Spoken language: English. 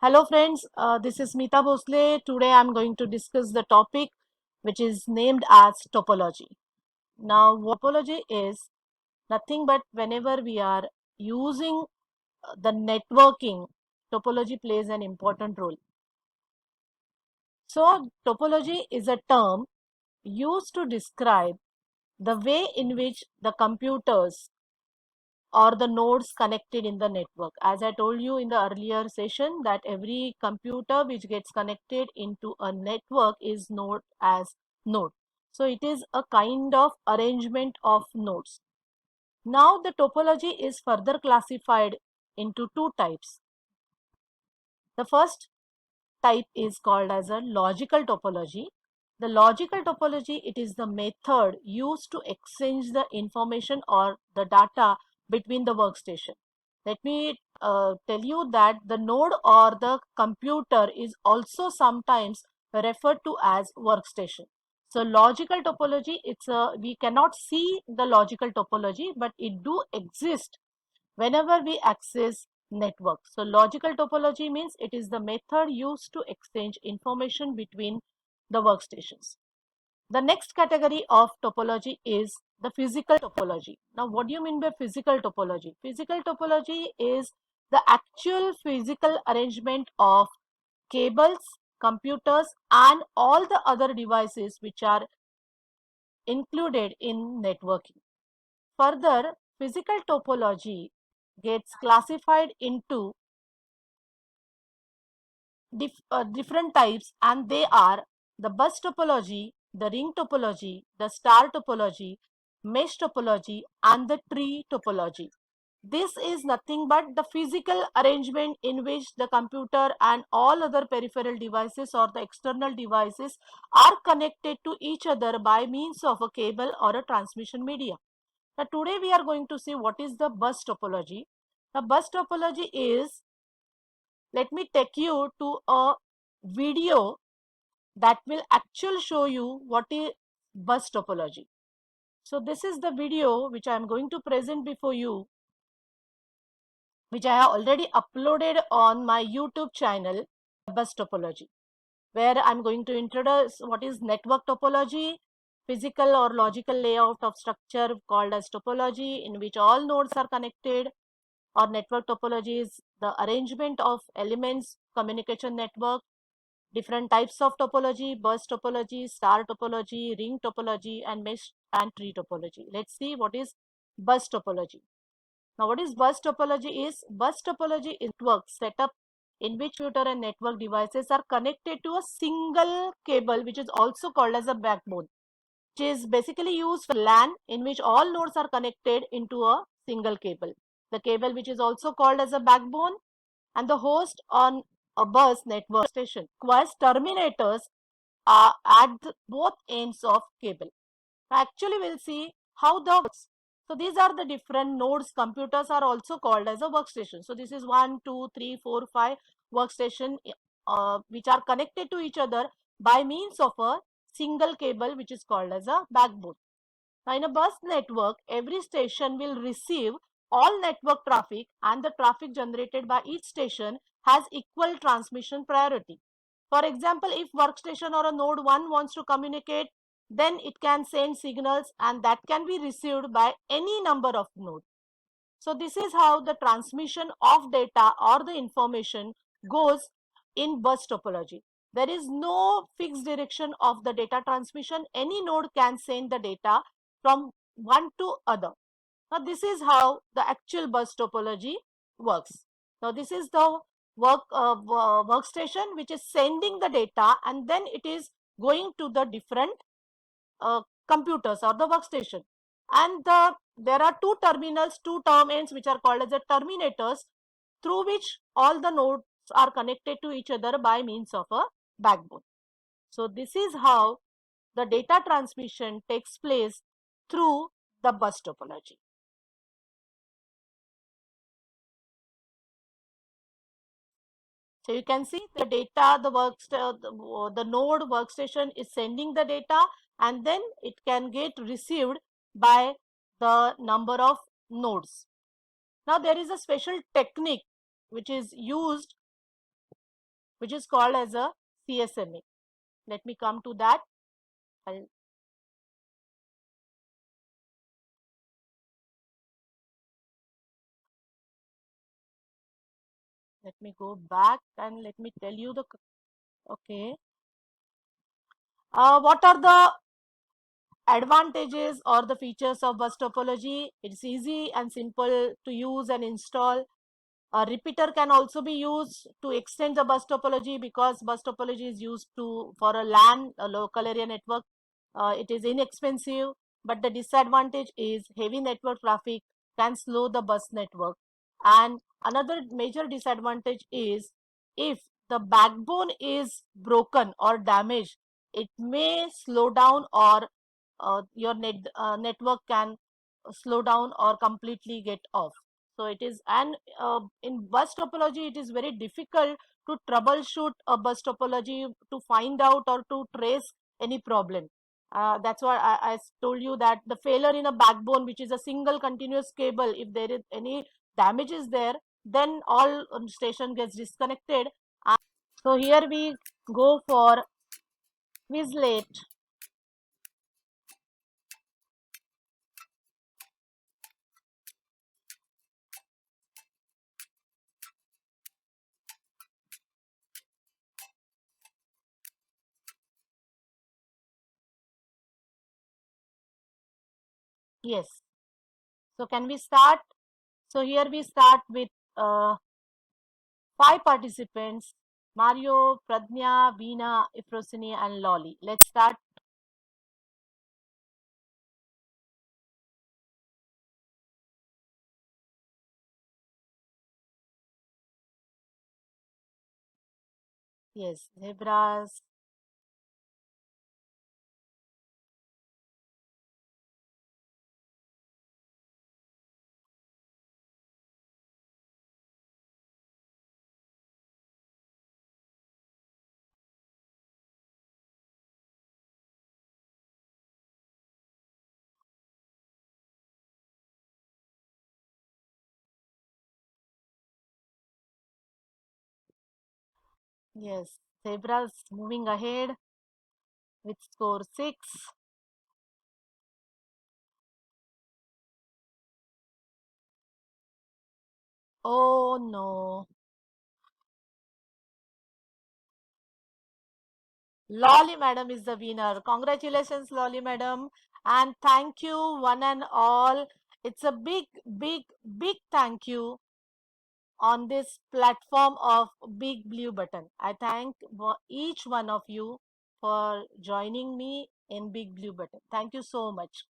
Hello friends, this is Meeta Bhosle. Today I'm going to discuss the topic which is named as topology. Now, what topology is nothing but whenever we are using the networking, topology plays an important role. So, topology is a term used to describe the way in which the computers or the nodes connected in the network. As I told you in the earlier session that every computer which gets connected into a network is known as node. So it is a kind of arrangement of nodes. Now the topology is further classified into two types. The first type is called as a logical topology. The logical topology, it is the method used to exchange the information or the data between the workstation. Let me tell you that the node or the computer is also sometimes referred to as workstation. So logical topology, we cannot see the logical topology, but it do exist whenever we access network. So logical topology means it is the method used to exchange information between the workstations. The next category of topology is the physical topology. Now, what do you mean by physical topology? Physical topology is the actual physical arrangement of cables, computers, and all the other devices which are included in networking. Further, physical topology gets classified into different types, and they are the bus topology, the ring topology, the star topology, mesh topology, and the tree topology. This is nothing but the physical arrangement in which the computer and all other peripheral devices or the external devices are connected to each other by means of a cable or a transmission media. Now today we are going to see what is the bus topology. The bus topology is, let me take you to a video that will actually show you what is bus topology. So this is the video which I am going to present before you, which I have already uploaded on my YouTube channel, bus topology, where I'm going to introduce what is network topology, physical or logical layout of structure called as topology, in which all nodes are connected, or network topology is the arrangement of elements, communication network, different types of topology, bus topology, star topology, ring topology, and mesh and tree topology. Let's see what is bus topology. Now, what is bus topology is, bus topology is network setup in which computer and network devices are connected to a single cable, which is also called as a backbone, which is basically used for LAN, in which all nodes are connected into a single cable. The cable which is also called as a backbone, and the host on a bus network station requires terminators at both ends of cable. Actually, we'll see how the works. So these are the different nodes. Computers are also called as a workstation. So this is 1, 2, 3, 4, 5 workstation which are connected to each other by means of a single cable which is called as a backbone. Now in a bus network, every station will receive all network traffic, and the traffic generated by each station has equal transmission priority. For example, if workstation or a node 1 wants to communicate, then it can send signals and that can be received by any number of nodes. So this is how the transmission of data or the information goes in bus topology. There is no fixed direction of the data transmission. Any node can send the data from one to other. Now this is how the actual bus topology works. Now this is the workstation which is sending the data, and then it is going to the different computers or the workstation. And there are two terminals, two term ends, which are called as the terminators, through which all the nodes are connected to each other by means of a backbone. So this is how the data transmission takes place through the bus topology. So you can see the data, the node workstation is sending the data, and then it can get received by the number of nodes. Now there is a special technique which is used which is called as a CSMA. Let me come to that. I'll, let me go back and let me tell you the, okay. What are the advantages or the features of bus topology? It's easy and simple to use and install. A repeater can also be used to extend the bus topology, because bus topology is used to for a LAN, a local area network. It is inexpensive, but the disadvantage is heavy network traffic can slow the bus network. And another major disadvantage is if the backbone is broken or damaged, it may slow down, or your network can slow down or completely get off. So it is, and in bus topology, it is very difficult to troubleshoot a bus topology to find out or to trace any problem. That's why I told you that the failure in a backbone, which is a single continuous cable, if there is any damages there, then all station gets disconnected. So here we go for Quizlet. Yes. So can we start? So here we start with five participants: Mario, Pradnya, Veena, Ifrosini, and Lolly. Let's start. Yes, zebras. Yes, zebras moving ahead with score 6. Oh no. Lolly madam is the winner. Congratulations, Lolly madam. And thank you, one and all. It's a big, big, big thank you on this platform of Big Blue Button. I thank each one of you for joining me in Big Blue Button. Thank you so much.